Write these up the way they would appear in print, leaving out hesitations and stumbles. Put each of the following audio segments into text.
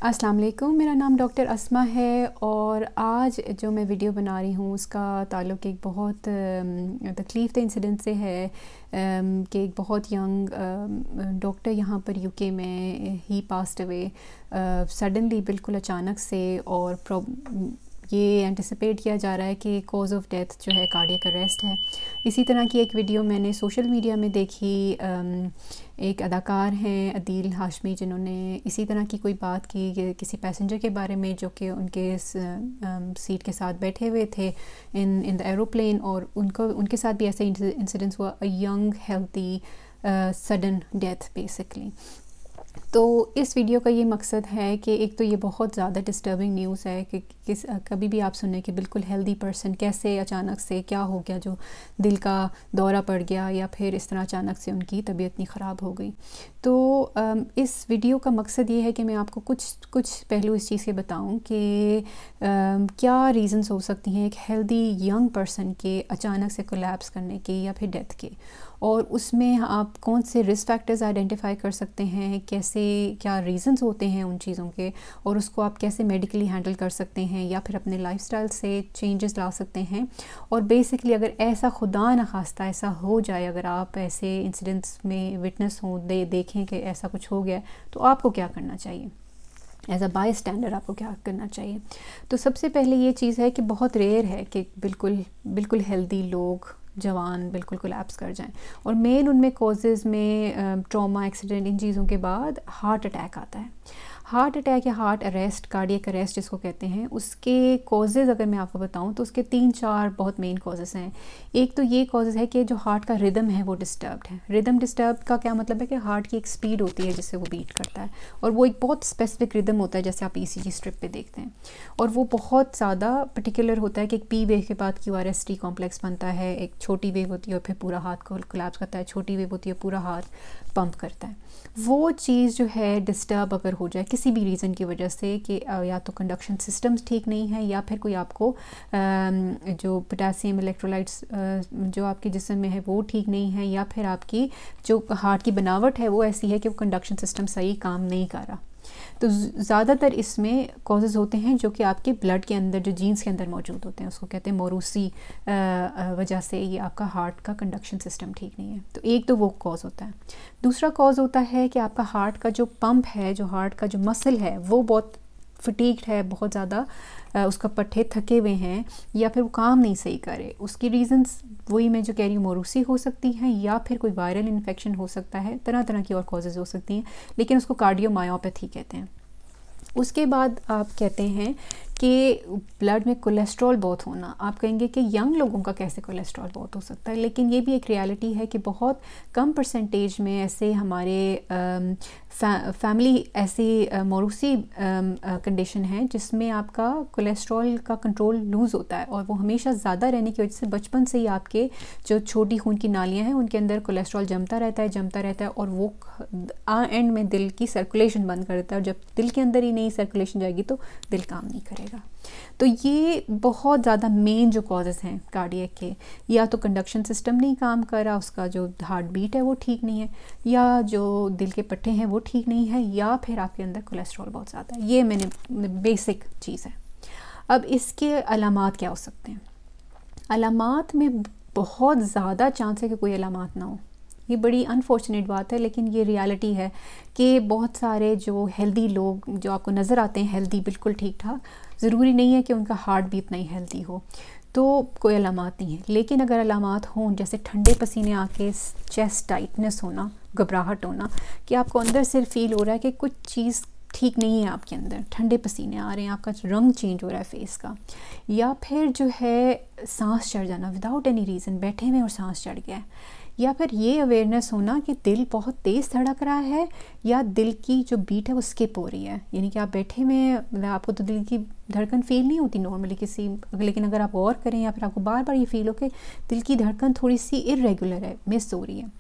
अस्सलाम वालेकुम, मेरा नाम डॉक्टर अस्मा है और आज जो मैं वीडियो बना रही हूँ उसका ताल्लुक़ एक बहुत तकलीफ़ दह इंसिडेंट से है कि एक बहुत यंग डॉक्टर यहाँ पर यूके में ही पास्ट अवे सडनली, बिल्कुल अचानक से। और ये एंटिसिपेट किया जा रहा है कि कॉज ऑफ डेथ जो है कार्डियक अरेस्ट है। इसी तरह की एक वीडियो मैंने सोशल मीडिया में देखी। एक अदाकार हैं अदील हाशमी, जिन्होंने इसी तरह की कोई बात की किसी पैसेंजर के बारे में जो कि उनके सीट के साथ बैठे हुए थे इन द एरोप्लेन, और उनके साथ भी ऐसे इंसिडेंट्स हुआ। A young healthy sudden death basically. तो इस वीडियो का ये मकसद है कि एक तो ये बहुत ज़्यादा डिस्टर्बिंग न्यूज़ है कि कभी भी आप सुने कि बिल्कुल हेल्दी पर्सन कैसे अचानक से क्या हो गया, जो दिल का दौरा पड़ गया या फिर इस तरह अचानक से उनकी तबीयत इतनी ख़राब हो गई। तो इस वीडियो का मकसद ये है कि मैं आपको कुछ पहलू इस चीज़ के बताऊं कि क्या रीज़न्स हो सकती हैं एक हेल्दी यंग पर्सन के अचानक से कोलैप्स करने के या फिर डेथ के, और उसमें आप कौन से रिस्क फैक्टर्स आइडेंटिफाई कर सकते हैं, कैसे क्या रीज़न्स होते हैं उन चीज़ों के, और उसको आप कैसे मेडिकली हैंडल कर सकते हैं या फिर अपने लाइफस्टाइल से चेंजेस ला सकते हैं। और बेसिकली अगर ऐसा खुदा न खास्ता ऐसा हो जाए, अगर आप ऐसे इंसिडेंट्स में विटनेस हों, देखें कि ऐसा कुछ हो गया, तो आपको क्या करना चाहिए एज अ बाय स्टैंडर्ड, आपको क्या करना चाहिए। तो सबसे पहले ये चीज़ है कि बहुत रेयर है कि बिल्कुल हेल्दी लोग जवान बिल्कुल कोलैप्स कर जाएं, और मेन उनमें कॉजेज़ में ट्रॉमा, एक्सीडेंट, इन चीज़ों के बाद हार्ट अटैक आता है। हार्ट अटैक या हार्ट अरेस्ट, कार्डियक अरेस्ट जिसको कहते हैं, उसके कॉजेज़ अगर मैं आपको बताऊं तो उसके 3-4 बहुत मेन कॉजेज़ हैं। एक तो ये कॉजेज़ है कि जो हार्ट का रिदम है वो डिस्टर्ब्ड है। रिदम डिस्टर्ब का क्या मतलब है कि हार्ट की एक स्पीड होती है जिससे वो बीट करता है, और वो एक बहुत स्पेसिफिक रिदम होता है जैसे आप ECG स्ट्रिप पे देखते हैं, और वो बहुत ज़्यादा पर्टिकुलर होता है कि एक P वेव के बाद QRST कॉम्प्लेक्स बनता है, एक छोटी वेव होती है और फिर पूरा हाथ को कोलैप्स करता है, छोटी वेव होती है पूरा हाथ पंप करता है। वो चीज़ जो है डिस्टर्ब अगर हो जाए किसी भी रीज़न की वजह से, कि या तो कंडक्शन सिस्टम्स ठीक नहीं है, या फिर कोई आपको जो पोटेशियम इलेक्ट्रोलाइट्स जो आपके जिस्म में है वो ठीक नहीं है, या फिर आपकी जो हार्ट की बनावट है वो ऐसी है कि वो कंडक्शन सिस्टम सही काम नहीं कर रहा। तो ज़्यादातर इसमें कॉजेज़ होते हैं जो कि आपके ब्लड के अंदर, जो जीन्स के अंदर मौजूद होते हैं, उसको कहते हैं मोरूसी वजह से ये आपका हार्ट का कंडक्शन सिस्टम ठीक नहीं है। तो एक तो वो कॉज होता है। दूसरा कॉज होता है कि आपका हार्ट का जो पंप है, जो हार्ट का जो मसल है वो बहुत फटीग्ड है, बहुत ज़्यादा उसका पट्टे थके हुए हैं, या फिर वो काम नहीं सही करे। उसकी रीज़न्स वही मैं जो कह रही हूँ मोरूसी हो सकती हैं, या फिर कोई वायरल इन्फेक्शन हो सकता है, तरह तरह की और कॉजेज़ हो सकती हैं, लेकिन उसको कार्डियोमायोपैथी कहते हैं। उसके बाद आप कहते हैं कि ब्लड में कोलेस्ट्रॉल बहुत होना। आप कहेंगे कि यंग लोगों का कैसे कोलेस्ट्रॉल बहुत हो सकता है, लेकिन ये भी एक रियलिटी है कि बहुत कम परसेंटेज में ऐसे हमारे फैमिली ऐसी मोरूसी कंडीशन है जिसमें आपका कोलेस्ट्रॉल का कंट्रोल लूज़ होता है, और वो हमेशा ज़्यादा रहने की वजह से बचपन से ही आपके जो छोटी खून की नालियाँ हैं उनके अंदर कोलेस्ट्रॉल जमता रहता है, और वो एंड में दिल की सर्कुलेशन बंद कर देता है, और जब दिल के अंदर ही नहीं सर्कुलेशन जाएगी तो दिल काम नहीं करेगा। तो ये बहुत ज़्यादा मेन जो कॉजेज़ हैं कार्डियक के, या तो कंडक्शन सिस्टम नहीं काम कर रहा, उसका जो हार्ट बीट है वो ठीक नहीं है, या जो दिल के पट्टे हैं वो ठीक नहीं है, या फिर आपके अंदर कोलेस्ट्रॉल बहुत ज़्यादा है। ये मैंने बेसिक चीज़ है। अब इसके अलामात क्या हो सकते हैं? अलामात में बहुत ज़्यादा चांस है कि कोई अलामात ना हो। ये बड़ी अनफॉर्चुनेट बात है, लेकिन ये रियलिटी है कि बहुत सारे जो हेल्दी लोग जो आपको नज़र आते हैं हेल्दी, बिल्कुल ठीक ठाक, ज़रूरी नहीं है कि उनका हार्ट भी इतना ही हेल्दी हो, तो कोई अलामात नहीं है। लेकिन अगर अलामात हों, जैसे ठंडे पसीने आके चेस्ट टाइटनेस होना, घबराहट होना, कि आपको अंदर से फील हो रहा है कि कुछ चीज़ ठीक नहीं है आपके अंदर, ठंडे पसीने आ रहे हैं, आपका रंग चेंज हो रहा है फेस का, या फिर जो है सांस चढ़ जाना विदाउट एनी रीज़न, बैठे हुए और सांस चढ़ गया है, या फिर ये अवेयरनेस होना कि दिल बहुत तेज़ धड़क रहा है, या दिल की जो बीट है वो स्किप हो रही है, यानी कि आप बैठे में मतलब आपको तो दिल की धड़कन फील नहीं होती नॉर्मली किसी, लेकिन अगर आप गौर करें या फिर आपको बार बार ये फील हो कि दिल की धड़कन थोड़ी सी इरेगुलर है, मिस हो रही है,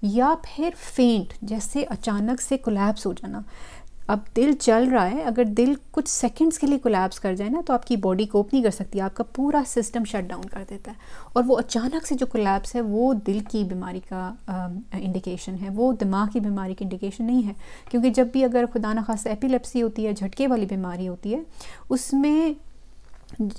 या फिर फेंट, जैसे अचानक से कोलैप्स हो जाना। अब दिल चल रहा है, अगर दिल कुछ सेकंड्स के लिए कोलैप्स कर जाए ना तो आपकी बॉडी कोप नहीं कर सकती, आपका पूरा सिस्टम शट डाउन कर देता है। और वो अचानक से जो कोलैप्स है वो दिल की बीमारी का इंडिकेशन है, वो दिमाग की बीमारी की इंडिकेशन नहीं है। क्योंकि जब भी अगर खुदा न खास्ता एपिलेप्सी होती है, झटके वाली बीमारी होती है, उसमें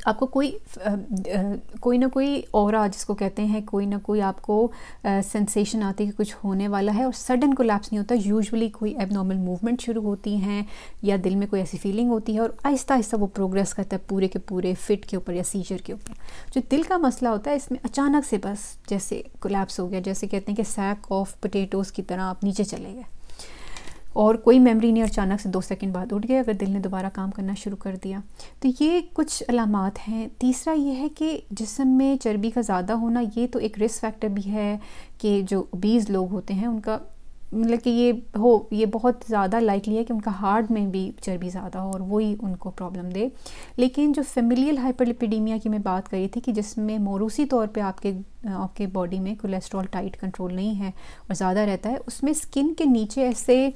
आपको कोई ना कोई ऑरा जिसको कहते हैं, कोई ना कोई आपको सेंसेशन आती है कि कुछ होने वाला है, और सडन कोलैप्स नहीं होता। यूजुअली कोई एबनॉर्मल मूवमेंट शुरू होती हैं या दिल में कोई ऐसी फीलिंग होती है और आहिस्ता आहिस्ता वो प्रोग्रेस करता है पूरे के पूरे फिट के ऊपर या सीजर के ऊपर। जो दिल का मसला होता है इसमें अचानक से बस जैसे कोलैप्स हो गया, जैसे कहते हैं कि सैक ऑफ पोटैटोज़ की तरह आप नीचे चले गए और कोई मेमोरी नहीं, अचानक से 2 सेकंड बाद उठ गया अगर दिल ने दोबारा काम करना शुरू कर दिया। तो ये कुछ अलामात हैं। तीसरा ये है कि जिस्म में चर्बी का ज़्यादा होना, ये तो एक रिस्क फैक्टर भी है कि जो ओबीज़ लोग होते हैं उनका मतलब कि ये बहुत ज़्यादा लाइकली है कि उनका हार्ट में भी चर्बी ज़्यादा हो और वही उनको प्रॉब्लम दे। लेकिन जो फेमिलियल हाइपरलिपिडीमिया की मैं बात करी थी कि जिसमें मौरूसी तौर पे आपके बॉडी में कोलेस्ट्रॉल टाइट कंट्रोल नहीं है और ज़्यादा रहता है, उसमें स्किन के नीचे ऐसे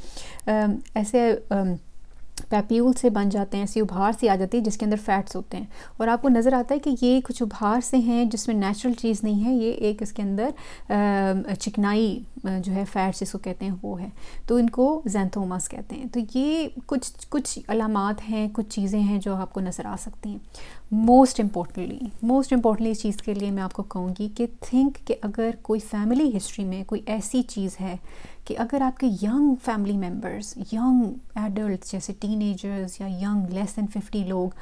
पैप्यूल से बन जाते हैं, ऐसी उभार सी आ जाती है जिसके अंदर फैट्स होते हैं और आपको नज़र आता है कि ये कुछ उभार से हैं जिसमें नेचुरल चीज़ नहीं है, ये एक इसके अंदर चिकनाई जो है फैट्स जिसको कहते हैं वो है, तो इनको ज़ैंथोमास कहते हैं। तो ये कुछ अलामात हैं, कुछ चीज़ें हैं जो आपको नज़र आ सकती हैं। मोस्ट इम्पॉर्टेंटली इस चीज़ के लिए मैं आपको कहूँगी कि थिंक कि अगर कोई फैमिली हिस्ट्री में कोई ऐसी चीज़ है कि अगर आपके young family members, young adult जैसे टीनेजर्स या यंग लेस दैन 50 लोग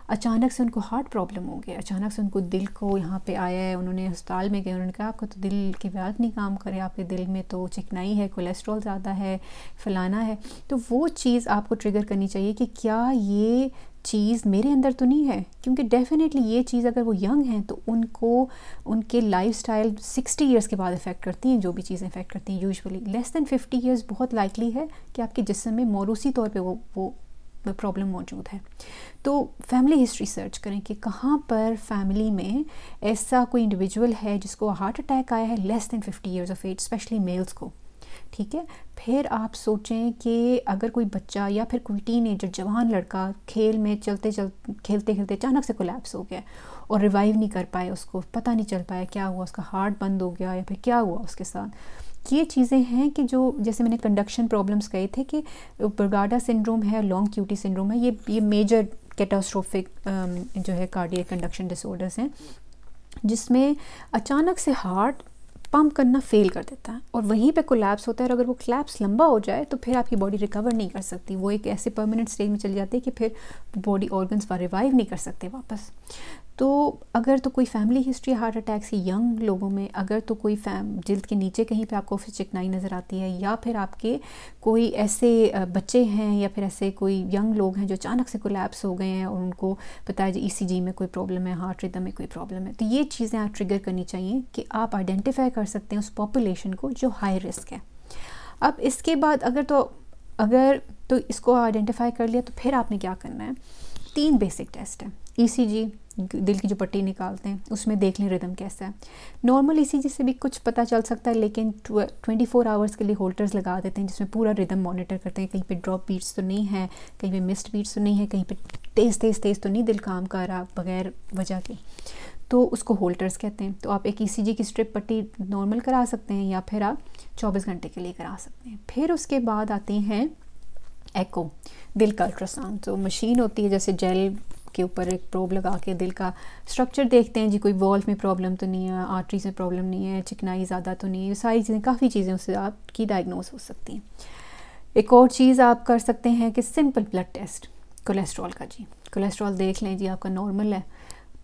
अचानक से उनको हार्ट प्रॉब्लम हो गया, अचानक से उनको दिल को यहाँ पे आया है, उन्होंने अस्पताल में गए, उन्होंने कहा आपका तो दिल के वाल्व नहीं काम करे, आपके दिल में तो चिकनाई है, कोलेस्ट्रॉल ज़्यादा है, फलाना है, तो वो चीज़ आपको ट्रिगर करनी चाहिए कि क्या ये चीज़ मेरे अंदर तो नहीं है। क्योंकि डेफिनेटली ये चीज़ अगर वो यंग हैं तो उनको उनके लाइफस्टाइल 60 ईयर्स के बाद इफ़ेक्ट करती हैं, जो भी चीज़ें इफ़ेक्ट करती हैं। यूजुअली लेस दैन 50 ईयर्स बहुत लाइकली है कि आपके जिस्म में मौरूसी तौर पे वो प्रॉब्लम मौजूद है। तो फैमिली हिस्ट्री सर्च करें कि कहाँ पर फैमिली में ऐसा कोई इंडिविजुअल है जिसको हार्ट अटैक आया है less than 50 years of age, specially males को। ठीक है, फिर आप सोचें कि अगर कोई बच्चा या फिर कोई टीनेजर जवान लड़का खेल में खेलते खेलते अचानक से कोलैप्स हो गया और रिवाइव नहीं कर पाए, उसको पता नहीं चल पाया क्या हुआ, उसका हार्ट बंद हो गया या फिर क्या हुआ उसके साथ, ये चीज़ें हैं कि जो जैसे मैंने कंडक्शन प्रॉब्लम्स कहे थे कि ब्रगाडा सिंड्रोम है, लॉन्ग क्यूटी सिंड्रोम है, ये मेजर कैटास्ट्रोफिक जो है कार्डियक कंडक्शन डिसऑर्डर्स हैं जिसमें अचानक से हार्ट पंप करना फेल कर देता है और वहीं पे कोलैप्स होता है। और अगर वो कोलैप्स लंबा हो जाए तो फिर आपकी बॉडी रिकवर नहीं कर सकती, वो एक ऐसे परमानेंट स्टेज में चली जाती है कि फिर बॉडी ऑर्गन्स रिवाइव नहीं कर सकते वापस। तो अगर तो कोई फैमिली हिस्ट्री हार्ट अटैक्स की यंग लोगों में, अगर तो कोई जिल्द के नीचे कहीं पे आपको फिर चिकनाई नज़र आती है, या फिर आपके कोई ऐसे बच्चे हैं या फिर ऐसे कोई यंग लोग हैं जो अचानक से कोलैप्स हो गए हैं और उनको पता है जी ECG में कोई प्रॉब्लम है, हार्ट रिदम में कोई प्रॉब्लम है, तो ये चीज़ें आप ट्रिगर करनी चाहिए कि आप आइडेंटिफाई कर सकते हैं उस पॉपुलेशन को जो हाई रिस्क है। अब इसके बाद अगर तो इसको आइडेंटिफाई कर लिया तो फिर आपने क्या करना है, 3 बेसिक टेस्ट हैं। ECG, दिल की जो पट्टी निकालते हैं उसमें देख लें रिदम कैसा है। नॉर्मल ECG से भी कुछ पता चल सकता है, लेकिन 24 आवर्स के लिए होल्डर्स लगा देते हैं जिसमें पूरा रिदम मॉनिटर करते हैं, कहीं पे ड्रॉप बीट्स तो नहीं है, कहीं पे मिस्ड बीट्स तो नहीं है, कहीं पे तेज़ तो नहीं दिल काम कर रहा बगैर वजह के, तो उसको होल्डर्स कहते हैं। तो आप एक ECG की स्ट्रिप पट्टी नॉर्मल करा सकते हैं या फिर आप 24 घंटे के लिए करा सकते हैं। फिर उसके बाद आते हैं एको, दिल का अल्ट्रासाउंड। तो मशीन होती है जैसे जेल के ऊपर एक प्रोब लगा के दिल का स्ट्रक्चर देखते हैं जी, कोई वॉल्व में प्रॉब्लम तो नहीं है, आर्टरीज में प्रॉब्लम नहीं है, चिकनाई ज़्यादा तो नहीं है, सारी चीज़ें, काफ़ी चीज़ें उससे आपकी डायग्नोस हो सकती हैं। एक और चीज़ आप कर सकते हैं कि सिंपल ब्लड टेस्ट कोलेस्ट्रॉल का, जी कोलेस्ट्रॉल देख लें जी आपका नॉर्मल है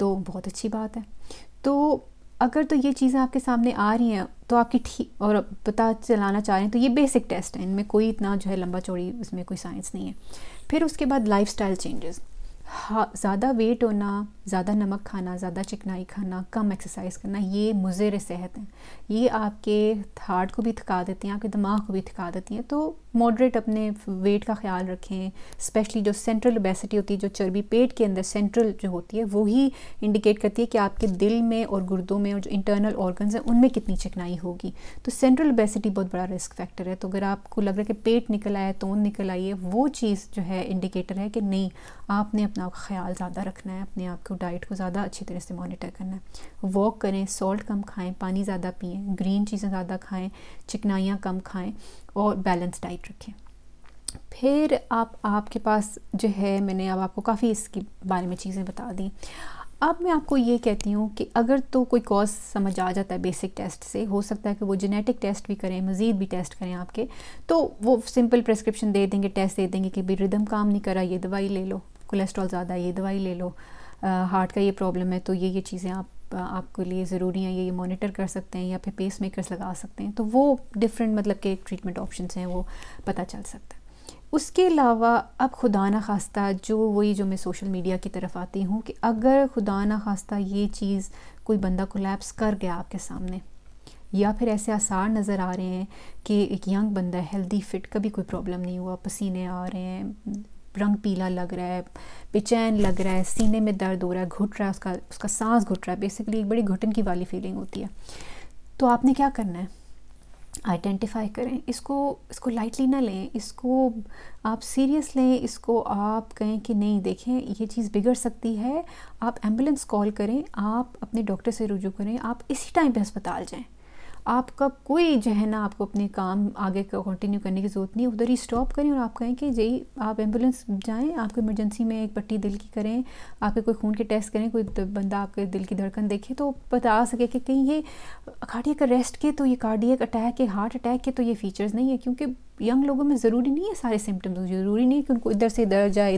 तो बहुत अच्छी बात है। तो अगर तो ये चीज़ें आपके सामने आ रही हैं तो आपकी ठीक और पता चलाना चाह रहे हैं तो ये बेसिक टेस्ट हैं, इनमें कोई इतना जो है लंबा चौड़ी इसमें कोई साइंस नहीं है। फिर उसके बाद लाइफस्टाइल चेंजेस, ज़्यादा वेट होना, ज़्यादा नमक खाना, ज़्यादा चिकनाई खाना, कम एक्सरसाइज करना, ये मुज़र सेहत हैं, ये आपके हार्ट को भी थका देती हैं, आपके दिमाग को भी थका देती हैं। तो मॉडरेट अपने वेट का ख्याल रखें। स्पेशली जो सेंट्रल ओबेसिटी होती है, जो चर्बी पेट के अंदर सेंट्रल जो होती है, वही इंडिकेट करती है कि आपके दिल में और गुर्दों में और जो इंटरनल ऑर्गन्स हैं उनमें कितनी चिकनाई होगी। तो सेंट्रल ओबेसिटी बहुत बड़ा रिस्क फैक्टर है। तो अगर आपको लग रहा है कि पेट निकल आया, तोंद निकल आई है, वो चीज़ जो है इंडिकेटर है कि नहीं, आपने अपना ख्याल ज़्यादा रखना है, अपने आप को डाइट को ज़्यादा अच्छी तरह से मॉनिटर करना है। वॉक करें, सॉल्ट कम खाएँ, पानी ज़्यादा पिएँ, ग्रीन चीज़ें ज़्यादा खाएँ, चिकनाइयाँ कम खाएँ और बैलेंस डाइट रखें। फिर आपके पास जो है, मैंने अब आपको काफ़ी इसके बारे में चीज़ें बता दी। अब मैं आपको ये कहती हूँ कि अगर तो कोई कॉज समझ आ जाता है बेसिक टेस्ट से, हो सकता है कि वो जेनेटिक टेस्ट भी करें, मज़ीद भी टेस्ट करें आपके, तो वो सिंपल प्रेस्क्रिप्शन दे देंगे, टेस्ट दे देंगे कि भाई रिदम काम नहीं कर रहा, ये दवाई ले लो, कोलेस्ट्रॉल ज़्यादा, ये दवाई ले लो, हार्ट का ये प्रॉब्लम है, तो ये चीज़ें आपके लिए ज़रूरी हैं, ये मॉनिटर कर सकते हैं, या फिर पेस मेकर्स लगा सकते हैं। तो वो डिफरेंट मतलब के ट्रीटमेंट ऑप्शंस हैं, वो पता चल सकता है। उसके अलावा अब खुदा ना खास्ता जो मैं सोशल मीडिया की तरफ आती हूँ कि अगर खुदा ना खास्ता ये चीज़ कोई बंदा कोलैप्स कर गया आपके सामने, या फिर ऐसे आसार नज़र आ रहे हैं कि एक यंग बंदा है, हेल्दी फिट, कभी कोई प्रॉब्लम नहीं हुआ, पसीने आ रहे हैं, रंग पीला लग रहा है, बेचैन लग रहा है, सीने में दर्द हो रहा है, घुट रहा है, उसका सांस घुट रहा है, बेसिकली एक बड़ी घुटन की वाली फीलिंग होती है, तो आपने क्या करना है? आइडेंटिफाई करें, इसको लाइटली ना लें, इसको आप सीरियस लें, इसको आप कहें कि नहीं देखें ये चीज़ बिगड़ सकती है, आप एम्बुलेंस कॉल करें, आप अपने डॉक्टर से रुजू करें, आप इसी टाइम पे अस्पताल जाएं। आपका कोई जो है ना, आपको अपने काम आगे का कंटिन्यू करने की ज़रूरत नहीं, उधर ही स्टॉप करें और आप कहें कि जी आप एम्बुलेंस जाएं, आपको इमरजेंसी में एक पट्टी दिल की करें, आपके कोई खून के टेस्ट करें, कोई बंदा आपके दिल की धड़कन देखे तो बता सके कि कहीं ये कार्डियक अरेस्ट के, तो ये कार्डियक अटैक के, हार्ट अटैक के तो ये फीचर्स नहीं है। क्योंकि यंग लोगों में ज़रूरी नहीं है सारे सिम्टम्स, ज़रूरी नहीं है कि उनको इधर से इधर जाए,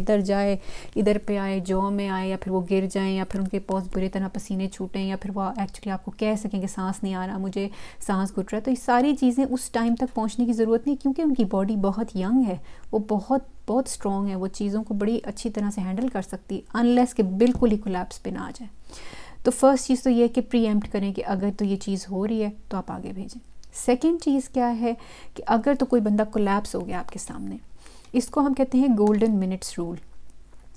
इधर पे आए, जौ में आए, या फिर वो गिर जाएं, या फिर उनके बहुत बुरी तरह पसीने छूटें, या फिर वो एक्चुअली आपको कह सकें कि सांस नहीं आ रहा, मुझे सांस घुट रहा है। तो ये सारी चीज़ें उस टाइम तक पहुंचने की ज़रूरत नहीं, क्योंकि उनकी बॉडी बहुत यंग है, वो बहुत बहुत स्ट्रॉन्ग है, वो चीज़ों को बड़ी अच्छी तरह से हैंडल कर सकती, अनलेस कि बिल्कुल ही कोलैप्स पे ना आ जाए। तो फर्स्ट चीज़ तो ये है कि प्रीएम्प्ट करें कि अगर तो ये चीज़ हो रही है तो आप आगे भेजें। सेकेंड चीज़ क्या है कि अगर तो कोई बंदा कोलैप्स हो गया आपके सामने, इसको हम कहते हैं golden minutes rule.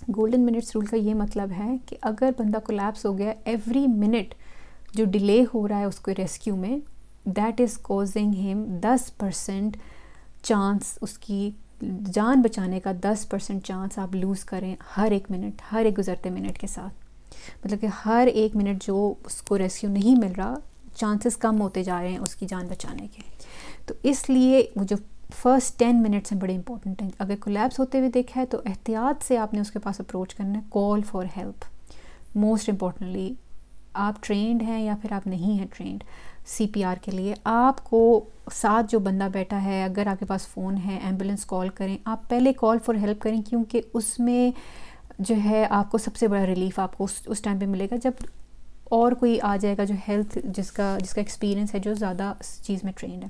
Golden minutes rule का ये मतलब है कि अगर बंदा कोलैप्स हो गया, एवरी मिनट जो डिले हो रहा है उसको रेस्क्यू में, that is causing him 10% chance, उसकी जान बचाने का 10% चांस आप लूज़ करें हर एक मिनट, हर एक गुजरते मिनट के साथ। मतलब कि हर एक मिनट जो उसको रेस्क्यू नहीं मिल रहा, चांसेस कम होते जा रहे हैं उसकी जान बचाने के। तो इसलिए वो जो फर्स्ट 10 मिनट्स हैं बड़े इंपॉर्टेंट हैं। अगर कोलैप्स होते हुए देखा है तो एहतियात से आपने उसके पास अप्रोच करना है, call for help. Most importantly, आप ट्रेंड हैं या फिर आप नहीं हैं ट्रेंड CPR के लिए, आपको साथ जो बंदा बैठा है, अगर आपके पास फ़ोन है, एम्बुलेंस कॉल करें, आप पहले कॉल फॉर हेल्प करें, क्योंकि उसमें जो है आपको सबसे बड़ा रिलीफ आपको उस टाइम पे मिलेगा जब और कोई आ जाएगा जो हेल्थ जिसका एक्सपीरियंस है, जो ज़्यादा इस चीज़ में ट्रेंड है।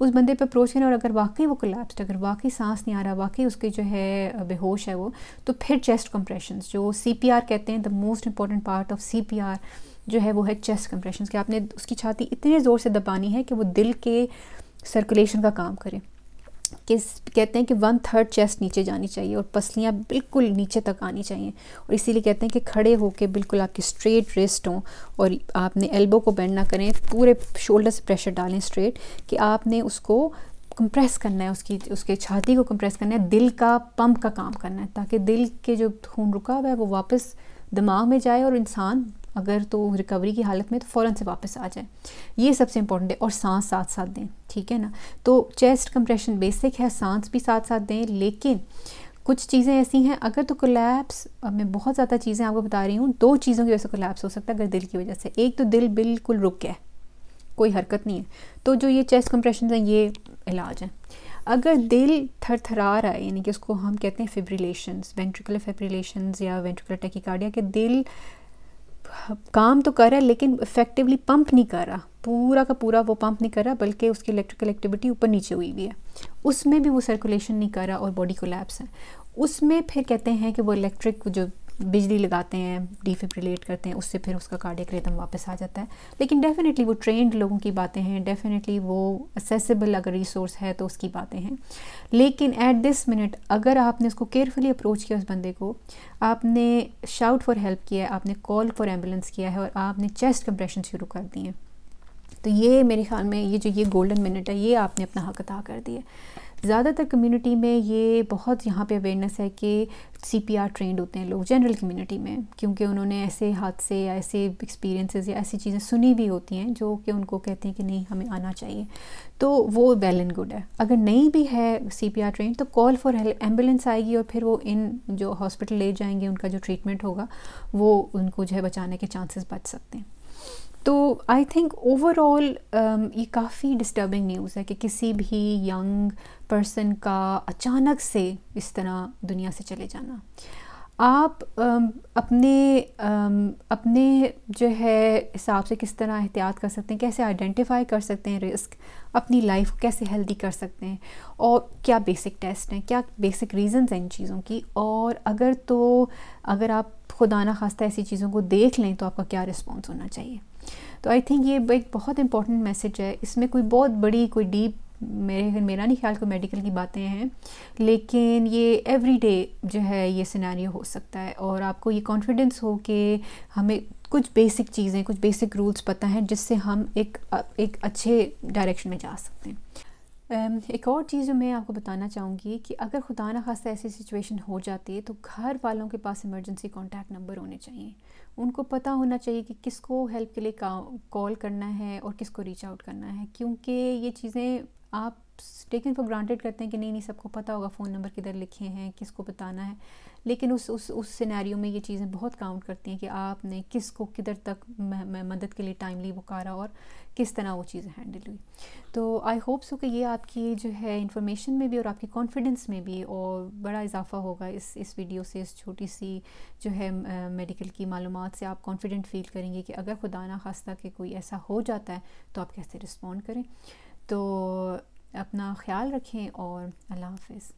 उस बंदे पे अप्रोच करें, और अगर वाकई वो कोलैप्स्ड, अगर वाकई सांस नहीं आ रहा, वाकई उसके जो है बेहोश है वो, तो फिर चेस्ट कंप्रेशंस जो CPR कहते हैं, the most important part of CPR जो है वो है चेस्ट कंप्रेशंस, कि आपने उसकी छाती इतने ज़ोर से दबानी है कि वो दिल के सर्कुलेशन का काम करे। कहते हैं कि 1/3 चेस्ट नीचे जानी चाहिए और पसलियाँ बिल्कुल नीचे तक आनी चाहिए, और इसीलिए कहते हैं कि खड़े होके बिल्कुल आपकी स्ट्रेट रिस्ट हों, और आपने एल्बो को बेंड ना करें, पूरे शोल्डर से प्रेशर डालें स्ट्रेट, कि आपने उसको कंप्रेस करना है, उसके छाती को कंप्रेस करना है, दिल का पंप का काम करना है, ताकि दिल के जो खून रुका हुआ है वो वापस दिमाग में जाए, और इंसान अगर तो रिकवरी की हालत में तो फ़ौरन से वापस आ जाए। ये सबसे इम्पोर्टेंट है, और सांस साथ साथ दें, ठीक है ना। तो चेस्ट कंप्रेशन बेसिक है, सांस भी साथ साथ दें। लेकिन कुछ चीज़ें ऐसी हैं, अगर तो कोलैप्स, अब मैं बहुत ज़्यादा चीज़ें आपको बता रही हूँ, 2 चीज़ों की वजह से कोलैप्स हो सकता है अगर दिल की वजह से। एक तो दिल बिल्कुल रुक गया, कोई हरकत नहीं है, तो जो ये चेस्ट कंप्रेशन हैं ये इलाज है। अगर दिल थरथरा रहा है, यानी कि उसको हम कहते हैं फिब्रिलेशंस, वेंट्रिकुलर फिब्रिलेशंस या वेंट्रिकुलर टैकीकार्डिया, के दिल काम तो कर रहा है लेकिन इफेक्टिवली पंप नहीं कर रहा, पूरा का पूरा वो पंप नहीं कर रहा, बल्कि उसकी इलेक्ट्रिकल एक्टिविटी ऊपर नीचे हुई हुई है, उसमें भी वो सर्कुलेशन नहीं कर रहा और बॉडी कोलैप्स है। उसमें फिर कहते हैं कि वो इलेक्ट्रिक जो बिजली लगाते हैं, डिफिब्रिलेट करते हैं, उससे फिर उसका कार्डियक रिदम वापस आ जाता है। लेकिन डेफिनेटली वो ट्रेंड लोगों की बातें हैं, डेफिनेटली वो असेसिबल अगर रिसोर्स है तो उसकी बातें हैं। लेकिन एट दिस मिनट अगर आपने उसको केयरफुली अप्रोच किया, उस बंदे को आपने शाउट फॉर हेल्प किया है, आपने कॉल फॉर एम्बुलेंस किया है और आपने चेस्ट कंप्रेशन शुरू कर दिए हैं, तो ये मेरे ख्याल में ये गोल्डन मिनट है, ये आपने अपना हक अदा कर दिया। ज़्यादातर कम्युनिटी में ये बहुत यहाँ पे अवेयरनेस है कि CPR ट्रेंड होते हैं लोग जनरल कम्युनिटी में, क्योंकि उन्होंने ऐसे हादसे या ऐसे एक्सपीरियंसेस या ऐसी चीज़ें सुनी भी होती हैं जो कि उनको कहते हैं कि नहीं हमें आना चाहिए, तो वो वेल एंड गुड है। अगर नहीं भी है CPR ट्रेंड तो कॉल फॉर हेल्प, एम्बुलेंस आएगी और फिर वो इन जो हॉस्पिटल ले जाएंगे, उनका जो ट्रीटमेंट होगा वो उनको जो है बचाने के चांसेस बच सकते हैं। तो आई थिंक ओवरऑल ये काफ़ी डिस्टर्बिंग न्यूज़ है कि किसी भी यंग पर्सन का अचानक से इस तरह दुनिया से चले जाना। आप अपने जो है हिसाब से किस तरह एहतियात कर सकते हैं, कैसे आइडेंटिफाई कर सकते हैं रिस्क, अपनी लाइफ को कैसे हेल्दी कर सकते हैं, और क्या बेसिक टेस्ट हैं, क्या बेसिक रीज़न्स हैं इन चीज़ों की, और अगर आप खुदा ना खास्ता ऐसी चीज़ों को देख लें तो आपका क्या रिस्पॉन्स होना चाहिए। तो आई थिंक ये एक बहुत इंपॉर्टेंट मैसेज है। इसमें कोई बहुत बड़ी कोई डीप मेरा नहीं ख्याल कोई मेडिकल की बातें हैं, लेकिन ये एवरीडे जो है ये सिनेरियो हो सकता है, और आपको ये कॉन्फिडेंस हो कि हमें कुछ बेसिक चीज़ें, कुछ बेसिक रूल्स पता हैं जिससे हम एक अच्छे डायरेक्शन में जा सकते हैं। एक और चीज़ जो मैं आपको बताना चाहूँगी कि अगर खुदा न खास्ता ऐसी सिचुएशन हो जाती है तो घर वालों के पास इमरजेंसी कॉन्टैक्ट नंबर होने चाहिए। उनको पता होना चाहिए कि किसको हेल्प के लिए कॉल करना है और किसको रीच आउट करना है, क्योंकि ये चीज़ें आप टेकन फॉर ग्रांटेड करते हैं कि नहीं सबको पता होगा फ़ोन नंबर किधर लिखे हैं, किसको बताना है, लेकिन उस सिनेरियो में ये चीज़ें बहुत काउंट करती हैं कि आपने किसको किधर तक मदद के लिए टाइमली पुकारा और किस तरह वो चीज़ें हैंडल हुई। तो आई होप सो कि ये आपकी जो है इंफॉर्मेशन में भी और आपकी कॉन्फिडेंस में भी और बड़ा इजाफा होगा इस वीडियो से, इस छोटी सी जो है मेडिकल की मालूमात से आप कॉन्फिडेंट फील करेंगे कि अगर खुदा ना खास्ता कि कोई ऐसा हो जाता है तो आप कैसे रिस्पॉन्ड करें। तो अपना ख्याल रखें और अल्लाह हाफ़िज़।